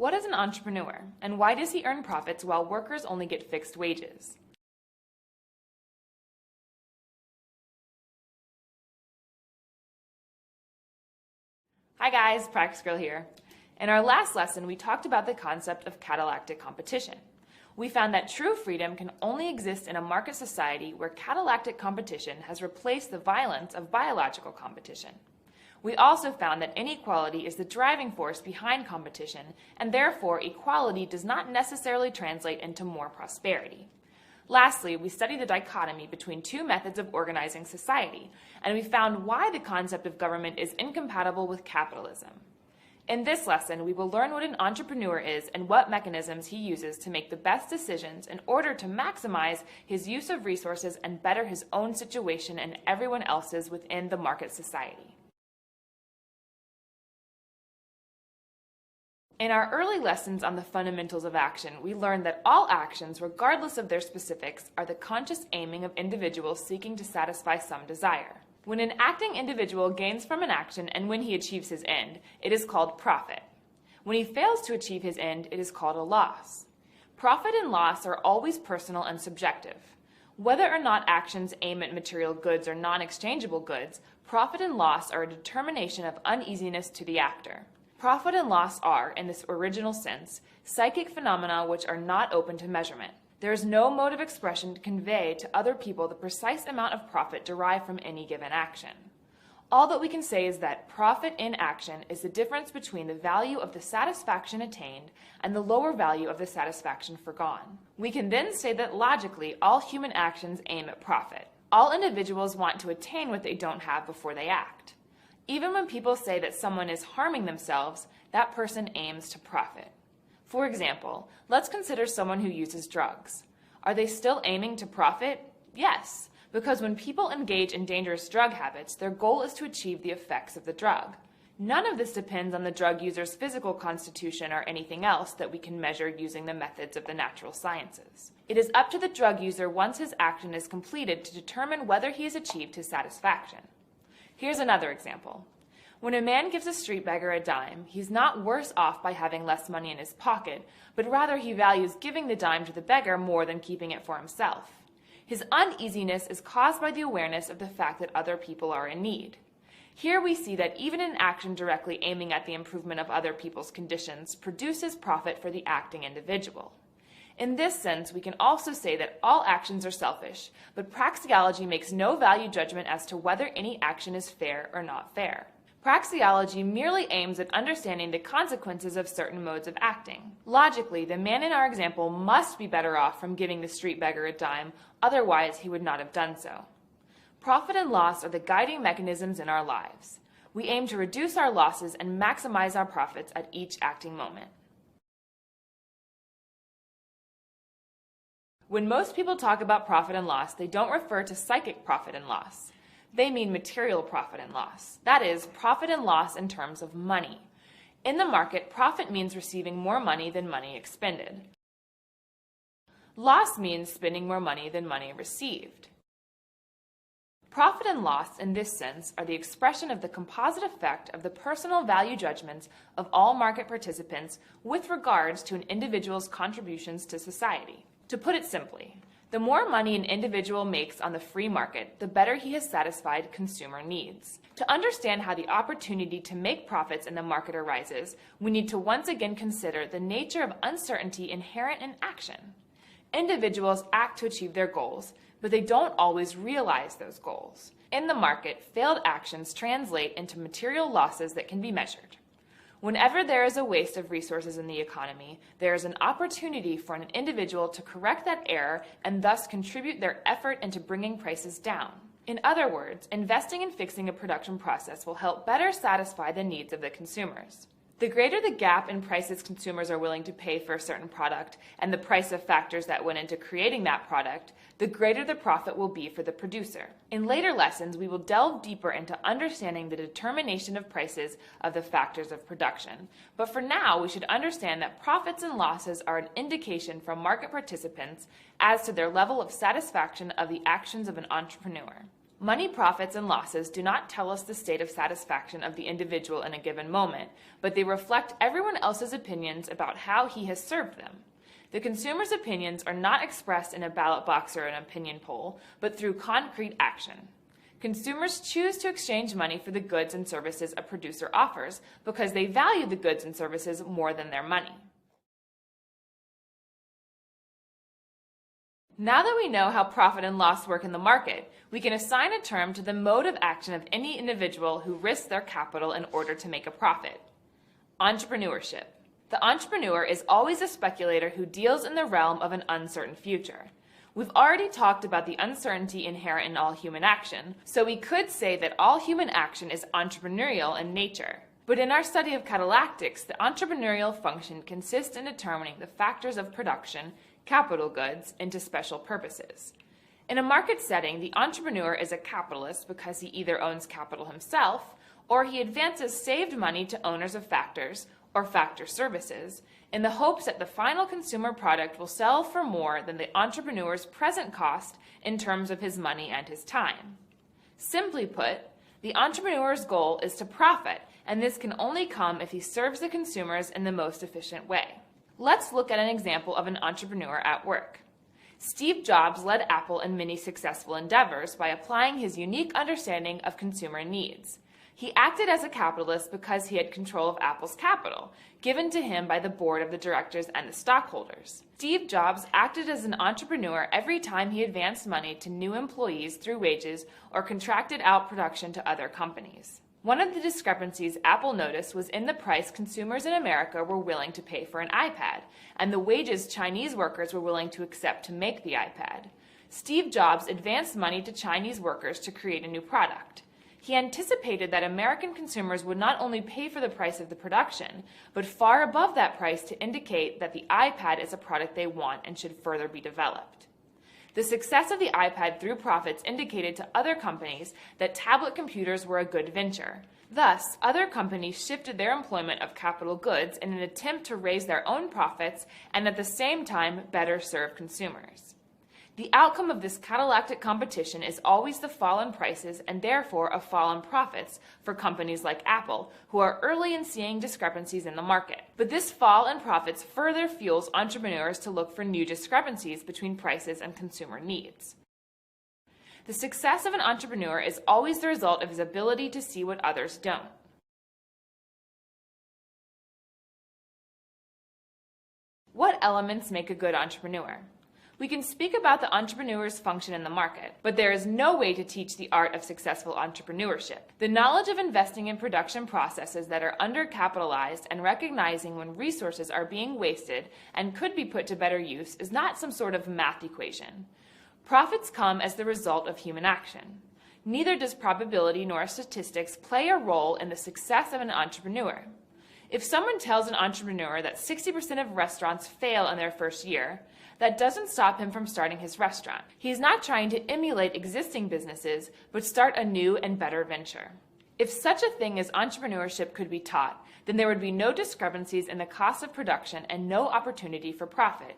What is an entrepreneur, and why does he earn profits while workers only get fixed wages? Hi guys, Praxeologia here. In our last lesson, we talked about the concept of catalactic competition. We found that true freedom can only exist in a market society where catalactic competition has replaced the violence of biological competition. We also found that inequality is the driving force behind competition, and therefore equality does not necessarily translate into more prosperity. Lastly, we studied the dichotomy between two methods of organizing society, and we found why the concept of government is incompatible with capitalism. In this lesson, we will learn what an entrepreneur is and what mechanisms he uses to make the best decisions in order to maximize his use of resources and better his own situation and everyone else's within the market society. In our early lessons on the fundamentals of action, we learned that all actions, regardless of their specifics, are the conscious aiming of individuals seeking to satisfy some desire. When an acting individual gains from an action and when he achieves his end, it is called profit. When he fails to achieve his end, it is called a loss. Profit and loss are always personal and subjective. Whether or not actions aim at material goods or non-exchangeable goods, profit and loss are a determination of uneasiness to the actor. Profit and loss are, in this original sense, psychic phenomena which are not open to measurement. There is no mode of expression to convey to other people the precise amount of profit derived from any given action. All that we can say is that profit in action is the difference between the value of the satisfaction attained and the lower value of the satisfaction forgone. We can then say that logically all human actions aim at profit. All individuals want to attain what they don't have before they act. Even when people say that someone is harming themselves, that person aims to profit. For example, let's consider someone who uses drugs. Are they still aiming to profit? Yes, because when people engage in dangerous drug habits, their goal is to achieve the effects of the drug. None of this depends on the drug user's physical constitution or anything else that we can measure using the methods of the natural sciences. It is up to the drug user once his action is completed to determine whether he has achieved his satisfaction. Here's another example. When a man gives a street beggar a dime, he's not worse off by having less money in his pocket, but rather he values giving the dime to the beggar more than keeping it for himself. His uneasiness is caused by the awareness of the fact that other people are in need. Here we see that even an action directly aiming at the improvement of other people's conditions produces profit for the acting individual. In this sense, we can also say that all actions are selfish, but praxeology makes no value judgment as to whether any action is fair or not fair. Praxeology merely aims at understanding the consequences of certain modes of acting. Logically, the man in our example must be better off from giving the street beggar a dime, otherwise he would not have done so. Profit and loss are the guiding mechanisms in our lives. We aim to reduce our losses and maximize our profits at each acting moment. When most people talk about profit and loss, they don't refer to psychic profit and loss. They mean material profit and loss. That is, profit and loss in terms of money. In the market, profit means receiving more money than money expended. Loss means spending more money than money received. Profit and loss, in this sense, are the expression of the composite effect of the personal value judgments of all market participants with regards to an individual's contributions to society. To put it simply, the more money an individual makes on the free market, the better he has satisfied consumer needs. To understand how the opportunity to make profits in the market arises, we need to once again consider the nature of uncertainty inherent in action. Individuals act to achieve their goals, but they don't always realize those goals. In the market, failed actions translate into material losses that can be measured. Whenever there is a waste of resources in the economy, there is an opportunity for an individual to correct that error and thus contribute their effort into bringing prices down. In other words, investing in fixing a production process will help better satisfy the needs of the consumers. The greater the gap in prices consumers are willing to pay for a certain product and the price of factors that went into creating that product, the greater the profit will be for the producer. In later lessons, we will delve deeper into understanding the determination of prices of the factors of production. But for now, we should understand that profits and losses are an indication from market participants as to their level of satisfaction of the actions of an entrepreneur. Money profits and losses do not tell us the state of satisfaction of the individual in a given moment, but they reflect everyone else's opinions about how he has served them. The consumer's opinions are not expressed in a ballot box or an opinion poll, but through concrete action. Consumers choose to exchange money for the goods and services a producer offers because they value the goods and services more than their money. Now that we know how profit and loss work in the market, we can assign a term to the mode of action of any individual who risks their capital in order to make a profit. Entrepreneurship. The entrepreneur is always a speculator who deals in the realm of an uncertain future. We've already talked about the uncertainty inherent in all human action, so we could say that all human action is entrepreneurial in nature. But in our study of catalactics, the entrepreneurial function consists in determining the factors of production, capital goods, into special purposes. In a market setting, the entrepreneur is a capitalist because he either owns capital himself, or he advances saved money to owners of factors, or factor services, in the hopes that the final consumer product will sell for more than the entrepreneur's present cost in terms of his money and his time. Simply put, the entrepreneur's goal is to profit, and this can only come if he serves the consumers in the most efficient way. Let's look at an example of an entrepreneur at work. Steve Jobs led Apple in many successful endeavors by applying his unique understanding of consumer needs. He acted as a capitalist because he had control of Apple's capital, given to him by the board of the directors and the stockholders. Steve Jobs acted as an entrepreneur every time he advanced money to new employees through wages or contracted out production to other companies. One of the discrepancies Apple noticed was in the price consumers in America were willing to pay for an iPad, and the wages Chinese workers were willing to accept to make the iPad. Steve Jobs advanced money to Chinese workers to create a new product. He anticipated that American consumers would not only pay for the price of the production, but far above that price to indicate that the iPad is a product they want and should further be developed. The success of the iPad through profits indicated to other companies that tablet computers were a good venture. Thus, other companies shifted their employment of capital goods in an attempt to raise their own profits and at the same time better serve consumers. The outcome of this catalactic competition is always the fall in prices and therefore a fall in profits for companies like Apple, who are early in seeing discrepancies in the market. But this fall in profits further fuels entrepreneurs to look for new discrepancies between prices and consumer needs. The success of an entrepreneur is always the result of his ability to see what others don't. What elements make a good entrepreneur? We can speak about the entrepreneur's function in the market, but there is no way to teach the art of successful entrepreneurship. The knowledge of investing in production processes that are undercapitalized and recognizing when resources are being wasted and could be put to better use is not some sort of math equation. Profits come as the result of human action. Neither does probability nor statistics play a role in the success of an entrepreneur. If someone tells an entrepreneur that 60% of restaurants fail in their first year, that doesn't stop him from starting his restaurant. He's not trying to emulate existing businesses, but start a new and better venture. If such a thing as entrepreneurship could be taught, then there would be no discrepancies in the cost of production and no opportunity for profit.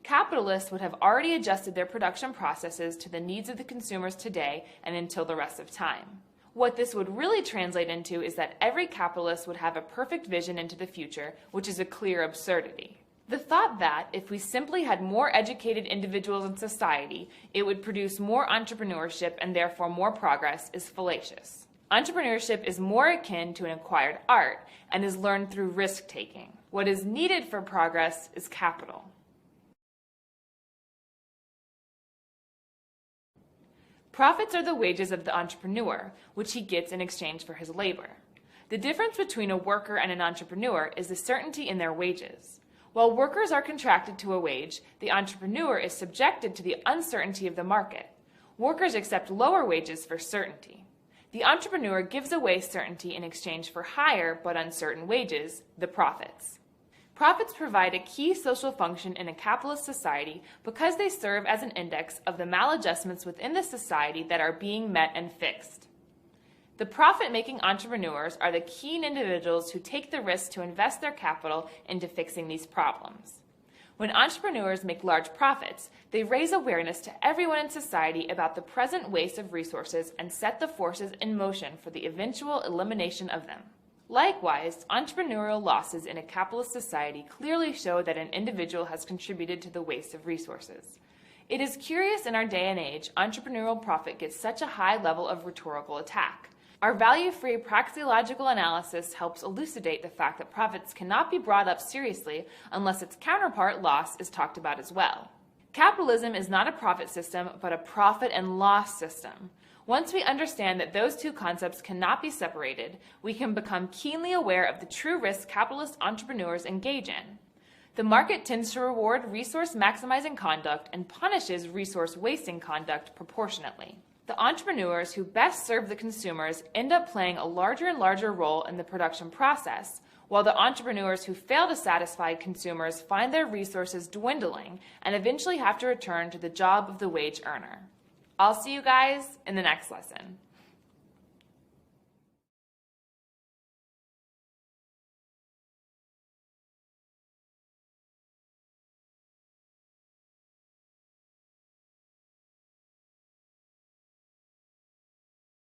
Capitalists would have already adjusted their production processes to the needs of the consumers today and until the rest of time. What this would really translate into is that every capitalist would have a perfect vision into the future, which is a clear absurdity. The thought that, if we simply had more educated individuals in society, it would produce more entrepreneurship and therefore more progress is fallacious. Entrepreneurship is more akin to an acquired art and is learned through risk-taking. What is needed for progress is capital. Profits are the wages of the entrepreneur, which he gets in exchange for his labor. The difference between a worker and an entrepreneur is the certainty in their wages. While workers are contracted to a wage, the entrepreneur is subjected to the uncertainty of the market. Workers accept lower wages for certainty. The entrepreneur gives away certainty in exchange for higher but uncertain wages, the profits. Profits provide a key social function in a capitalist society because they serve as an index of the maladjustments within the society that are being met and fixed. The profit-making entrepreneurs are the keen individuals who take the risk to invest their capital into fixing these problems. When entrepreneurs make large profits, they raise awareness to everyone in society about the present waste of resources and set the forces in motion for the eventual elimination of them. Likewise, entrepreneurial losses in a capitalist society clearly show that an individual has contributed to the waste of resources. It is curious in our day and age, entrepreneurial profit gets such a high level of rhetorical attack. Our value-free praxeological analysis helps elucidate the fact that profits cannot be brought up seriously unless its counterpart, loss, is talked about as well. Capitalism is not a profit system, but a profit and loss system. Once we understand that those two concepts cannot be separated, we can become keenly aware of the true risks capitalist entrepreneurs engage in. The market tends to reward resource-maximizing conduct and punishes resource-wasting conduct proportionately. The entrepreneurs who best serve the consumers end up playing a larger and larger role in the production process, while the entrepreneurs who fail to satisfy consumers find their resources dwindling and eventually have to return to the job of the wage earner. I'll see you guys in the next lesson.